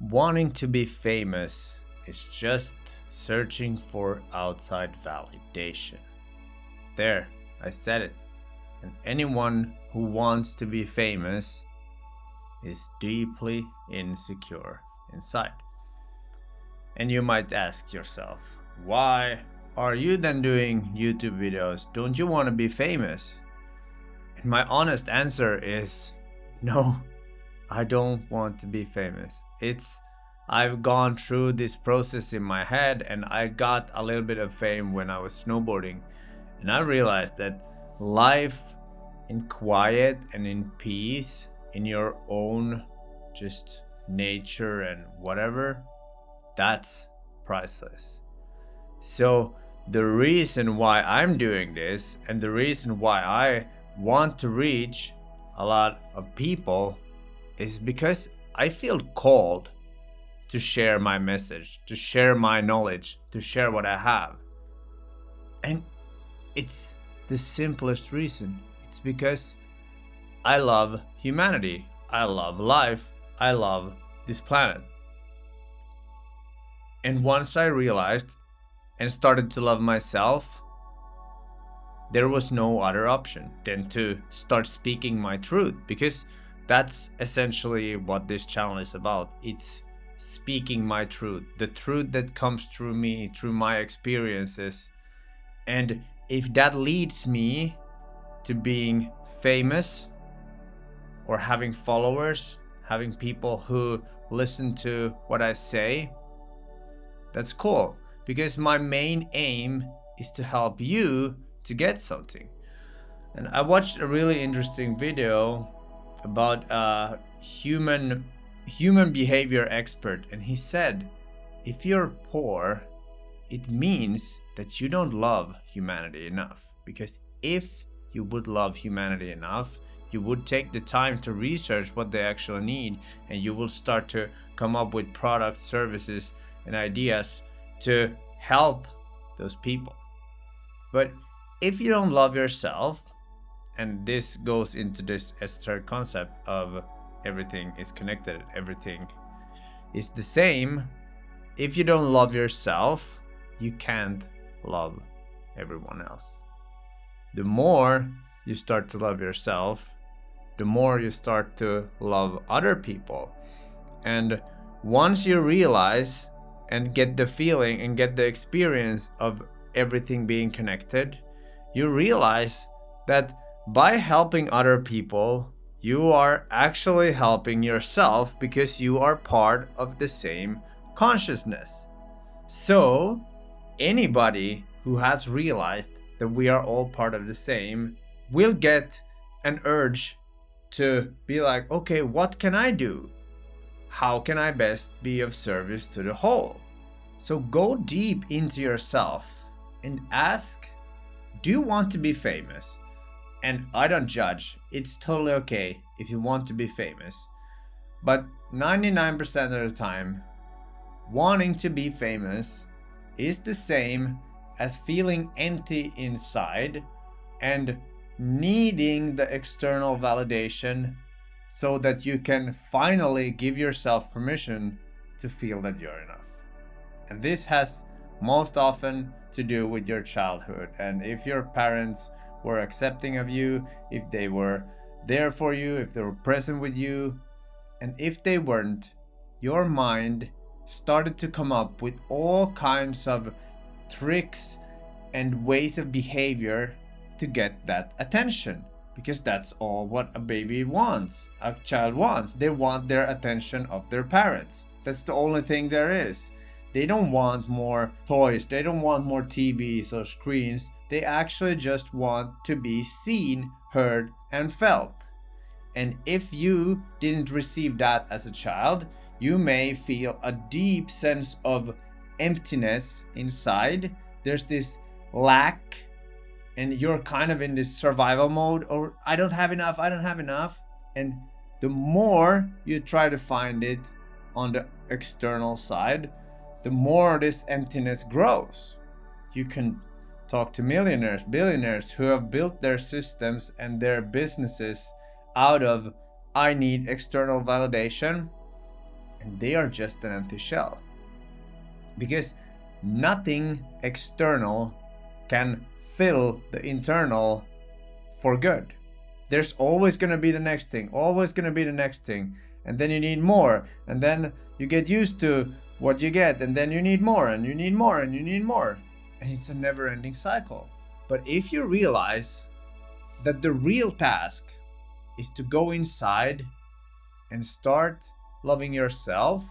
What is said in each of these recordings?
Wanting to be famous is just searching for outside validation. There, I said it. And anyone who wants to be famous is deeply insecure inside. And you might ask yourself, why are you then doing YouTube videos? Don't you want to be famous? And my honest answer is no, I don't want to be famous. I've gone through this process in my head, and I got a little bit of fame when I was snowboarding. And I realized that life in quiet and in peace, in your own just nature and whatever, that's priceless. So the reason why I'm doing this and the reason why I want to reach a lot of people is because I feel called to share my message, to share my knowledge, to share what I have. And it's the simplest reason. It's because I love humanity. I love life. I love this planet. And once I realized and started to love myself, there was no other option than to start speaking my truth, because that's essentially what this channel is about. It's speaking my truth, the truth that comes through me, through my experiences. And if that leads me to being famous or having followers, having people who listen to what I say, that's cool, because my main aim is to help you to get something. And I watched a really interesting video about a human behavior expert, and he said, if you're poor, it means that you don't love humanity enough. Because if you would love humanity enough, you would take the time to research what they actually need, and you will start to come up with products, services, and ideas to help those people. But if you don't love yourself, and this goes into this esoteric concept of everything is connected, everything is the same. If you don't love yourself, you can't love everyone else. The more you start to love yourself, the more you start to love other people. And once you realize and get the feeling and get the experience of everything being connected, you realize that by helping other people, you are actually helping yourself, because you are part of the same consciousness. So anybody who has realized that we are all part of the same will get an urge to be like, okay, what can I do? How can I best be of service to the whole? So go deep into yourself and ask, do you want to be famous? And I don't judge. It's totally okay if you want to be famous. But 99% of the time, wanting to be famous is the same as feeling empty inside and needing the external validation so that you can finally give yourself permission to feel that you're enough. And this has most often to do with your childhood. And if your parents were accepting of you, if they were there for you, if they were present with you, and if they weren't, your mind started to come up with all kinds of tricks and ways of behavior to get that attention, because that's all what a baby wants, a child wants. They want their attention of their parents. That's the only thing there is. They don't want more toys, they don't want more TVs or screens. They actually just want to be seen, heard, and felt. And if you didn't receive that as a child, you may feel a deep sense of emptiness inside. There's this lack, and you're kind of in this survival mode, or I don't have enough. And the more you try to find it on the external side, the more this emptiness grows. You can talk to millionaires, billionaires who have built their systems and their businesses out of, I need external validation. and they are just an empty shell. Because nothing external can fill the internal for good. There's always going to be the next thing, always going to be the next thing. And then you need more. And then you get used to what you get. And then you need more, and you need more, and you need more. And it's a never-ending cycle. But if you realize that the real task is to go inside and start loving yourself,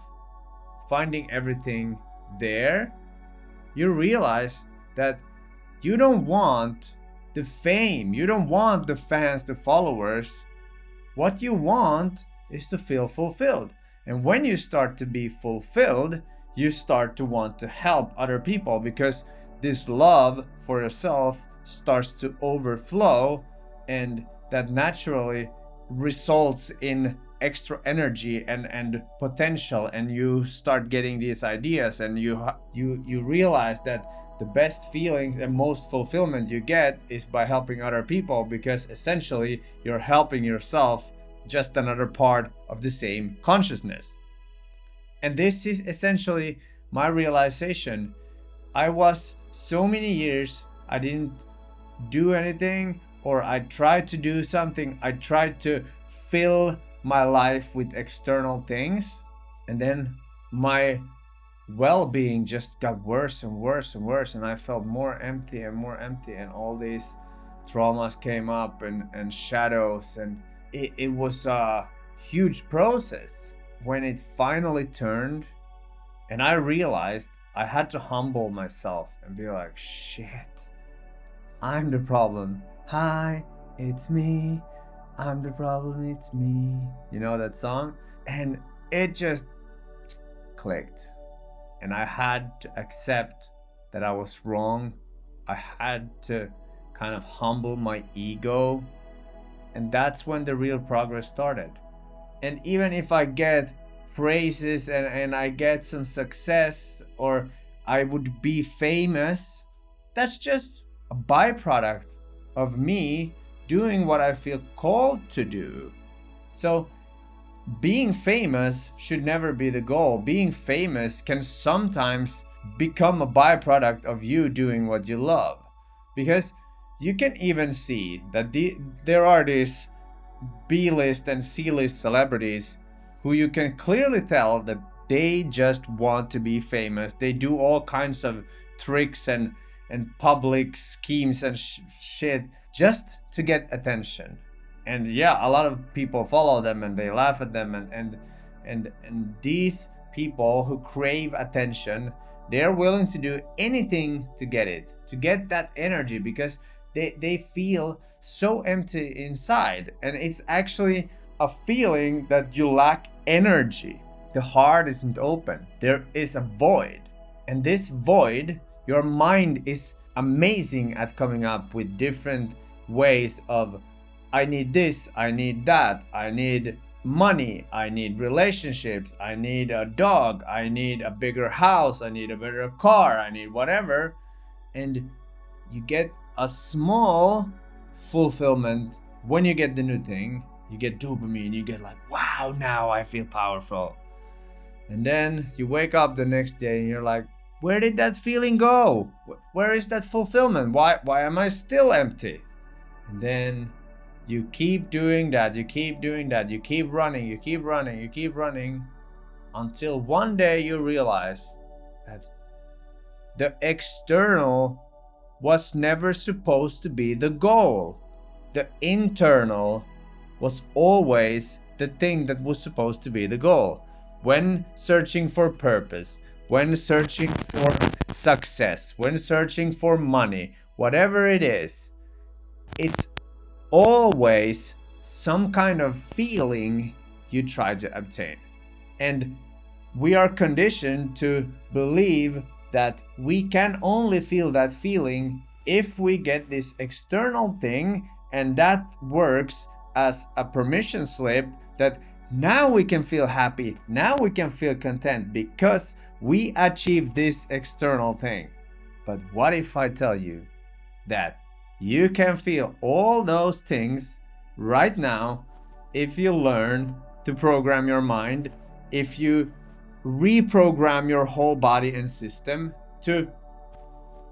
finding everything there, you realize that you don't want the fame, you don't want the fans, the followers. What you want is to feel fulfilled. And when you start to be fulfilled, you start to want to help other people, because this love for yourself starts to overflow, and that naturally results in extra energy and potential, and you start getting these ideas, and you realize that the best feelings and most fulfillment you get is by helping other people, because essentially you're helping yourself, just another part of the same consciousness. And this is essentially my realization. I was so many years, I didn't do anything, or I tried to do something, I tried to fill my life with external things, and then my well-being just got worse and worse and worse, and I felt more empty and more empty, and all these traumas came up and shadows, and it was a huge process when it finally turned, and I realized I had to humble myself and be like, shit, I'm the problem. Hi, it's me. I'm the problem, it's me. You know that song? And it just clicked. And I had to accept that I was wrong. I had to kind of humble my ego. And that's when the real progress started. And even if I get praises and I get some success, or I would be famous, that's just a byproduct of me doing what I feel called to do. So being famous should never be the goal. Being famous can sometimes become a byproduct of you doing what you love. Because you can even see that there are these B-list and C-list celebrities who you can clearly tell that they just want to be famous. They do all kinds of tricks and public schemes and shit just to get attention. And yeah, a lot of people follow them and they laugh at them, and these people who crave attention, they're willing to do anything to get it, to get that energy, because they feel so empty inside. And it's actually a feeling that you lack energy. The heart isn't open. There is a void. And this void, your mind is amazing at coming up with different ways of, I need this, I need that, I need money, I need relationships, I need a dog, I need a bigger house, I need a better car, I need whatever. And you get a small fulfillment when you get the new thing. You get dopamine, you get like, wow, now I feel powerful. And then you wake up the next day and you're like, where did that feeling go? Where is that fulfillment? Why am I still empty? And then you keep doing that, you keep doing that, you keep running, you keep running, you keep running, until one day you realize that the external was never supposed to be the goal. The internal was always the thing that was supposed to be the goal. When searching for purpose, when searching for success, when searching for money, whatever it is, it's always some kind of feeling you try to obtain. And we are conditioned to believe that we can only feel that feeling if we get this external thing, and that works as a permission slip that now we can feel happy, now we can feel content because we achieved this external thing. But what if I tell you that you can feel all those things right now if you learn to program your mind, if you reprogram your whole body and system to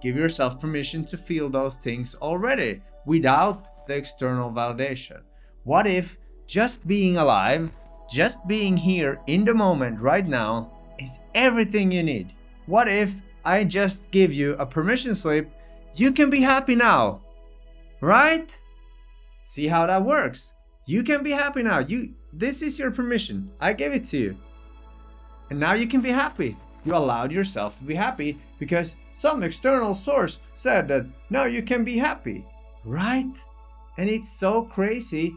give yourself permission to feel those things already without the external validation. What if just being alive, just being here in the moment right now is everything you need? What if I just give you a permission slip? You can be happy now, right? See how that works. You can be happy now. This is your permission. I gave it to you. And now you can be happy. You allowed yourself to be happy because some external source said that now you can be happy, right? And it's so crazy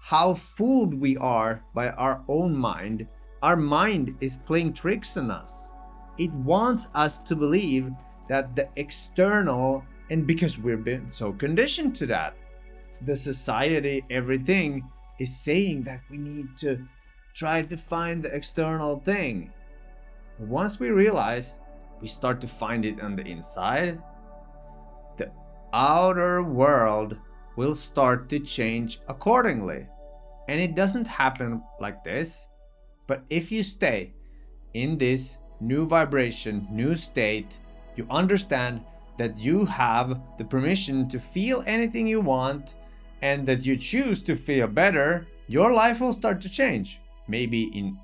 how fooled we are by our own mind. Our mind is playing tricks on us. It wants us to believe that the external, and because we've been so conditioned to that, the society, everything is saying that we need to try to find the external thing. Once we realize we start to find it on the inside, the outer world will start to change accordingly. And it doesn't happen like this, but if you stay in this new vibration, new state, you understand that you have the permission to feel anything you want and that you choose to feel better, your life will start to change. Maybe in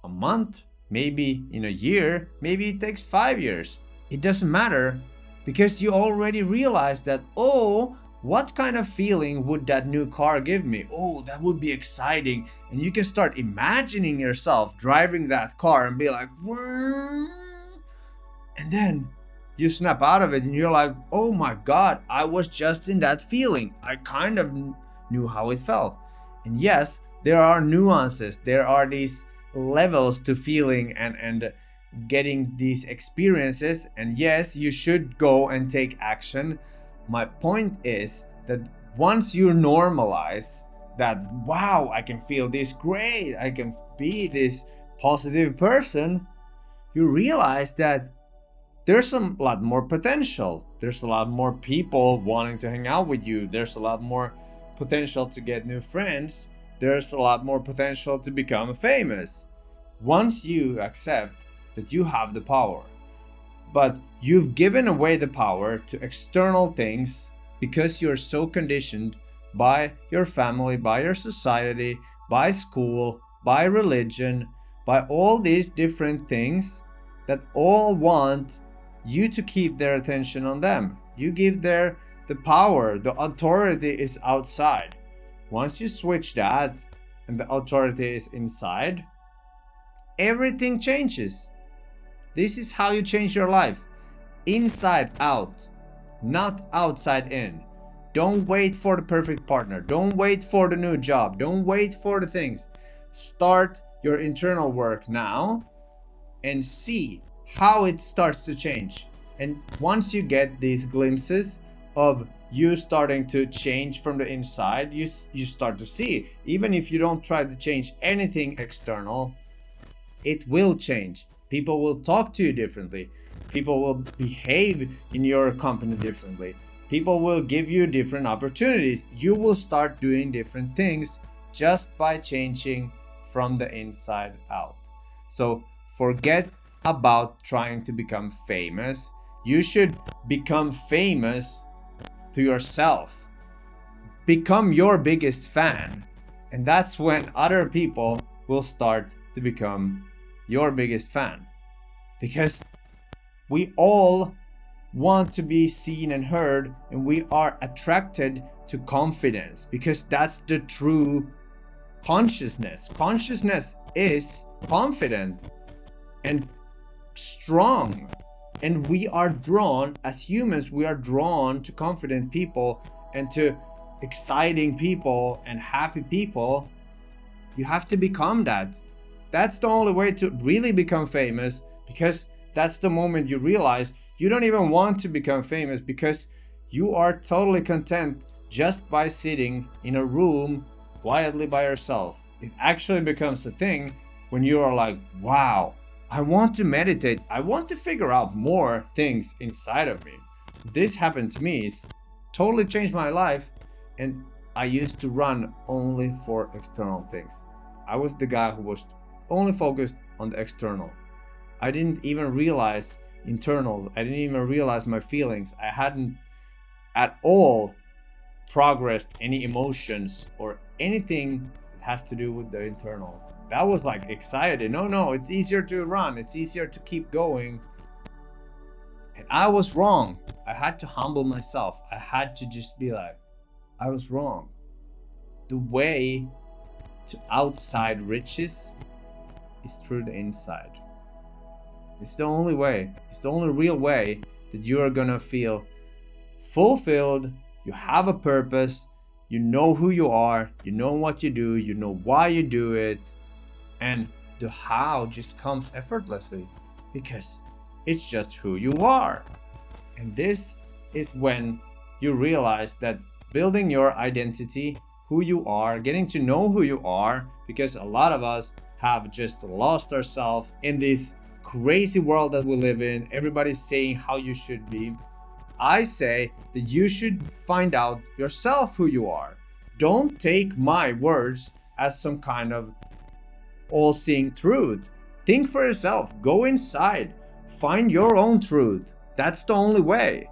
a month, maybe in a year, maybe it takes 5 years. It doesn't matter because you already realize that, oh, what kind of feeling would that new car give me? Oh, that would be exciting. And you can start imagining yourself driving that car and be like, "Whoa." And then you snap out of it and you're like, oh my God, I was just in that feeling. I kind of knew how it felt. And yes, there are nuances. There are these levels to feeling and getting these experiences. And yes, you should go and take action. My point is that once you normalize that, wow, I can feel this great, I can be this positive person, you realize that there's a lot more potential. There's a lot more people wanting to hang out with you. There's a lot more potential to get new friends. There's a lot more potential to become famous. Once you accept that you have the power, but you've given away the power to external things because you're so conditioned by your family, by your society, by school, by religion, by all these different things that all want you to keep their attention on them. You give the power, the authority is outside. Once you switch that and the authority is inside, everything changes. This is how you change your life. Inside out, not outside in. Don't wait for the perfect partner. Don't wait for the new job. Don't wait for the things. Start your internal work now and see how it starts to change. And once you get these glimpses of you starting to change from the inside, you start to see, even if you don't try to change anything external, it will change. People will talk to you differently. People will behave in your company differently. People will give you different opportunities. You will start doing different things just by changing from the inside out. So forget about trying to become famous. You should become famous to yourself. Become your biggest fan. And that's when other people will start to become your biggest fan. Because we all want to be seen and heard, and we are attracted to confidence because that's the true consciousness. Consciousness is confident and strong, and we are drawn, as humans, we are drawn to confident people and to exciting people and happy people. You have to become that. That's the only way to really become famous, because that's the moment you realize you don't even want to become famous, because you are totally content just by sitting in a room quietly by yourself. It actually becomes a thing when you are like, wow, I want to meditate. I want to figure out more things inside of me. This happened to me. It's totally changed my life. And I used to run only for external things. I was the guy who was only focused on the external. I didn't even realize internals. I didn't even realize my feelings. I hadn't at all progressed any emotions or anything that has to do with the internal. That was like excited. No, it's easier to run. It's easier to keep going. And I was wrong. I had to humble myself. I had to just be like, I was wrong. The way to outside riches is through the inside. It's the only way. It's the only real way that you are gonna feel fulfilled. You have a purpose. You know who you are. You know what you do. You know why you do it. And the how just comes effortlessly because it's just who you are. And this is when you realize that building your identity, who you are, getting to know who you are, because a lot of us have just lost ourselves in this crazy world that we live in. Everybody's saying how you should be. I say that you should find out yourself who you are. Don't take my words as some kind of all-seeing truth. Think for yourself. Go inside. Find your own truth. That's the only way.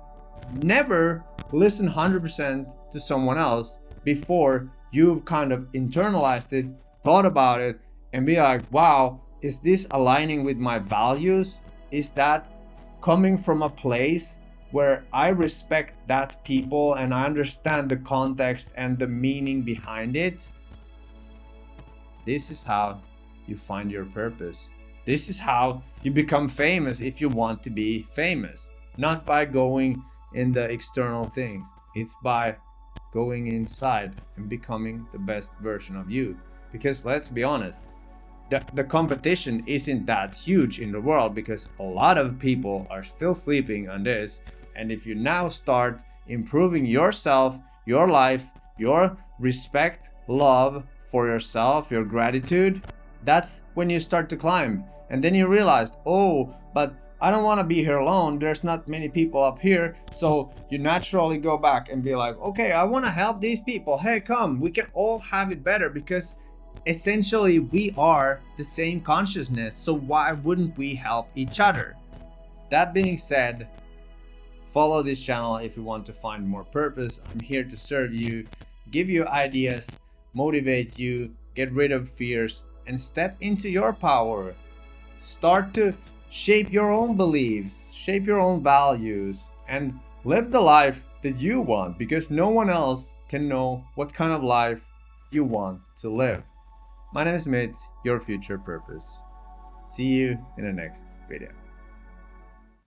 Never listen 100% to someone else before you've kind of internalized it, thought about it, and be like, wow, is this aligning with my values? Is that coming from a place where I respect that people and I understand the context and the meaning behind it? This is how you find your purpose. This is how you become famous if you want to be famous. Not by going in the external things. It's by going inside and becoming the best version of you. Because let's be honest, the competition isn't that huge in the world because a lot of people are still sleeping on this. And if you now start improving yourself, your life, your respect, love for yourself, your gratitude, that's when you start to climb. And then you realize, oh, but I don't want to be here alone. There's not many people up here. So you naturally go back and be like, okay, I want to help these people. Hey, come, we can all have it better because essentially we are the same consciousness. So why wouldn't we help each other? That being said, follow this channel if you want to find more purpose. I'm here to serve you, give you ideas, motivate you, get rid of fears, and step into your power. Start to shape your own beliefs, shape your own values, and live the life that you want because no one else can know what kind of life you want to live. My name is Mitz, your future purpose. See you in the next video.